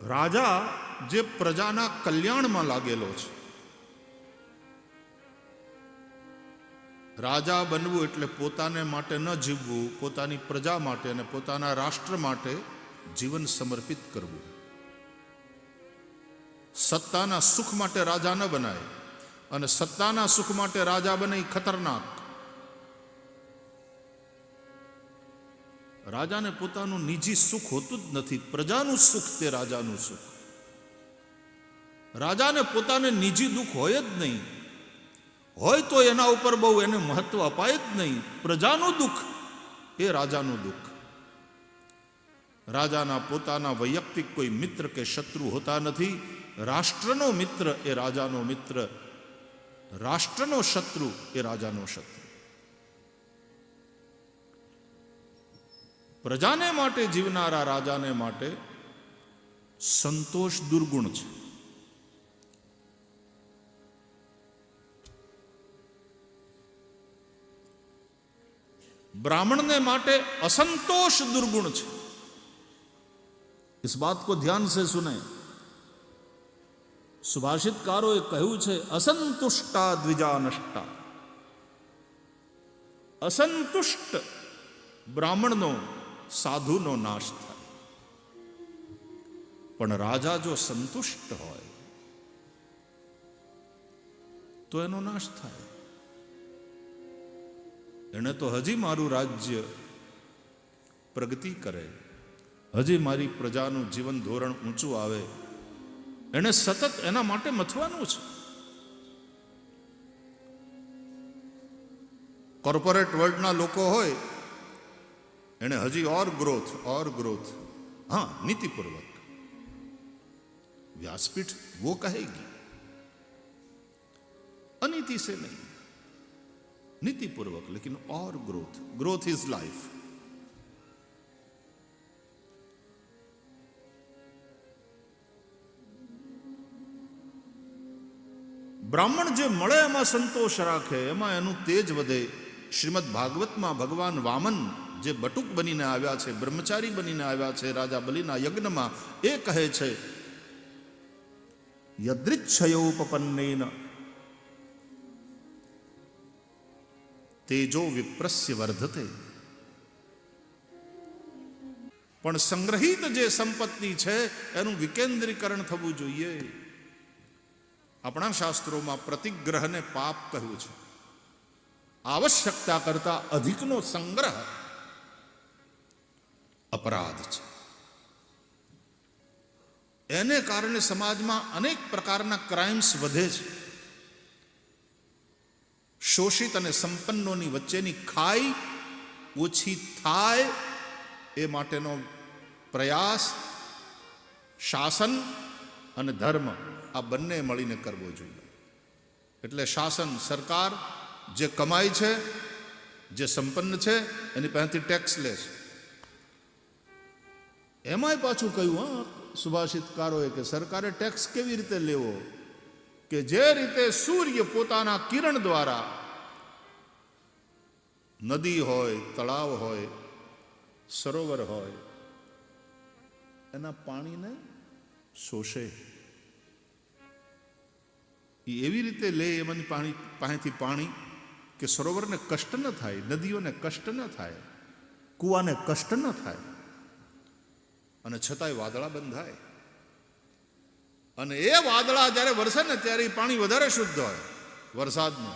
રાજા જે પ્રજાના કલ્યાણમાં લાગેલો છે. રાજા બનવું એટલે પોતાને માટે ન જીવવું, પોતાની પ્રજા માટે અને પોતાના રાષ્ટ્ર માટે જીવન સમર્પિત કરવું. સત્તાના સુખ માટે રાજા ન બનાય, અને સત્તાના સુખ માટે રાજા બને એ ખતરનાક. રાજાને પોતાનું નિજી સુખ હોતું જ નથી, પ્રજાનું સુખ તે રાજાનું સુખ. રાજાને પોતાને નિજી દુઃખ હોય જ નહીં, હોય તો એના ઉપર બહુ એને મહત્વ અપાય જ નહીં. પ્રજાનું દુઃખ એ રાજાનું દુઃખ. રાજાના પોતાના વૈયક્તિક કોઈ મિત્ર કે શત્રુ હોતા નથી. રાષ્ટ્રનો મિત્ર એ રાજાનો મિત્ર, રાષ્ટ્રનો શત્રુ એ રાજાનો શત્રુ. પ્રજાને માટે જીવનારા રાજાને માટે સંતોષ દુર્ગુણ છે. ब्राह्मण ने माटे असंतोष दुर्गुण है. इस बात को ध्यान से सुने. सुभाषितकारों कहू है असंतुष्टा द्विजा नष्टा. असंतुष्ट ब्राह्मण नो साधु नो नाश था. पण राजा जो संतुष्ट होय तो एनो नाश थाय. एने तो हजी मारू राज्य प्रगति करे, हजी मारी प्रजानु जीवन धोरण ऊंचू आवे, एने सतत एना माटे मथवानुं छे. कॉर्पोरेट वर्ल्ड ना लोको होय एने हजी और ग्रोथ. हाँ, नीतिपूर्वक. व्यासपीठ वो कहेगी, अनीति से नहीं, नीतिपूर्वक, लेकिन और ग्रोथ इज लाइफ. ब्राह्मण जे मळे एमां संतोष राखे, एमां एनुं तेज वधे. श्रीमद भागवत में भगवान वामन जे बटुक बनीने आव्या छे, ब्रह्मचारी बनीने आव्या छे राजा बलिना यज्ञ में, ए कहे छे यदृच्छयोपपन्नेन तेजो विप्रस्य वर्धते. पण संग्रहित जे संपत्ति छे एनुं विकेन्द्रीकरण थवुं जोईए. अपना शास्त्रों में प्रतिग्रह ने पाप कह्युं छे. आवश्यकता करता अधिकनो संग्रह अपराध छे. एने कारणे समाज में अनेक प्रकारना क्राइम्स वधे छे. शोषित अने संपन्नोनी वच्चेनी खाई ओछी थाय ए माटेनो प्रयास शासन अने धर्म आ बंने मळीने करवो जोईए. एटले शासन सरकार जे कमाई छे, जे संपन्न छे एनी पासेथी टेक्स ले छे. एमांय पाछुं कह्युं सुभाषितकारोए के सरकारे टेक्स केवी रीते लेवो कि जे रीते सूर्य पोताना किरण द्वारा नदी होय, तळाव होय, सरोवर होय एना पाणीने शोषे, एवी रीते ले एमांनी पासेथी पाणी कि सरोवरने कष्ट न थाय, नदीओने कष्ट न थाय, कूवाने कष्ट न थाय, अने छतांय वादळा बंधाय. अने ए वादळा ज्यारे वरसे ने त्यारे पाणी वधारे शुद्ध होय वरसादनुं.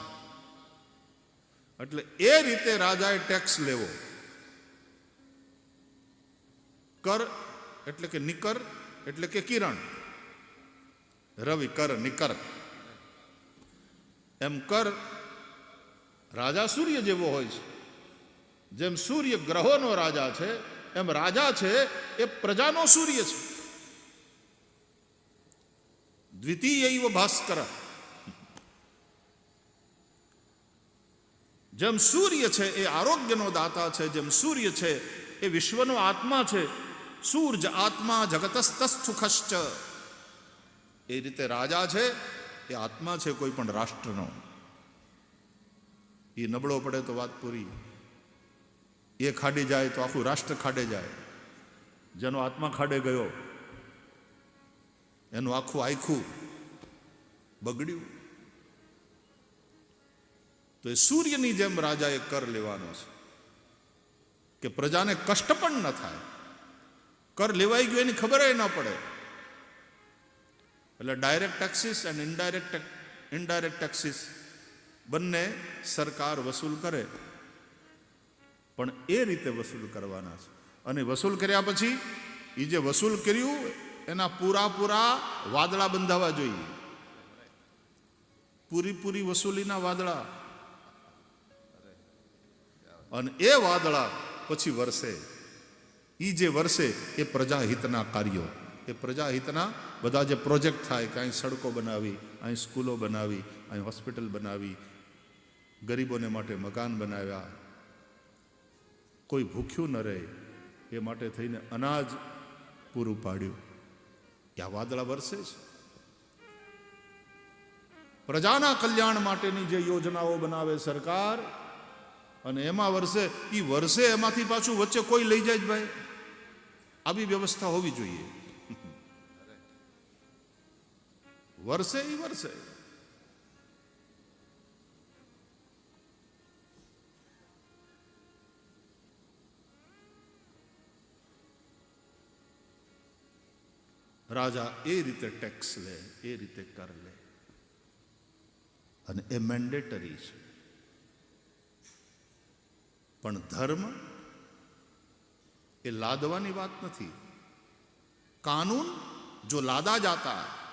एटले ए रीते राजाए टेक्स लेवो. कर एटले के निकर एटले के किरण. रवि कर निकर एम कर राजा सूर्य जेवो होय छे. जेम सूर्य ग्रहोनो राजा छे एम राजा छे ए प्रजानो सूर्य छे. द्वितीयैव भास्कर. जेम सूर्य छे ए आरोग्यनो दाता छे, जेम सूर्य छे ए विश्वनो आत्मा छे. सूर्य आत्मा जगतस्तस्थुखश्च. ए रीते राजा छे ए आत्मा छे कोई पण राष्ट्रनो. ये नबळो पड़े तो वात पूरी. ये खाड़ी जाए तो आखू राष्ट्र खाड़े जाए. जेनो आत्मा खाड़े गयो એનું આખું આખું બગડ્યું. તો એ સૂર્યની જેમ રાજાએ કર લેવાનો છે કે પ્રજાને કષ્ટ પણ ન થાય. કર લેવાઈ ગયો એની ખબર ન પડે. એટલે ડાયરેક્ટ ટેક્સીસ અને ઇનડાયરેક્ટ ટેક્સીસ બંને સરકાર વસૂલ કરે, પણ એ રીતે વસૂલ કરવાના છે. અને વસૂલ કર્યા પછી એ જે વસૂલ કર્યું એના પૂરા વાદળા બંધાવા જોઈએ. પૂરી વસૂલીના વાદળા. અને એ વાદળા પછી વરસે. એ જે વરસે એ પ્રજાહિતના કાર્યો, એ પ્રજાહિતના બધા જે પ્રોજેક્ટ થાય કે અહીં સડકો બનાવી, અહીં સ્કૂલો બનાવી, અહીં હોસ્પિટલ બનાવી, ગરીબોને માટે મકાન બનાવ્યા, કોઈ ભૂખ્યું ન રહે એ માટે થઈને અનાજ પૂરું પાડ્યું. આ વાદળા વરસે છે. પ્રજાના કલ્યાણ માટેની જે યોજનાઓ બનાવે સરકાર અને એમાં વર્ષે એમાંથી પાછું વચ્ચે કોઈ લઈ જાય જ ભાઈ. આવી વ્યવસ્થા હોવી જોઈએ. વર્ષે રાજા એ રીતે ટેક્સ લે, એ રીતે કર લે, અને એ મેન્ડેટરી છે. પણ ધર્મ એ લાદવાની વાત નથી. કાનૂન જો લાदा जाता है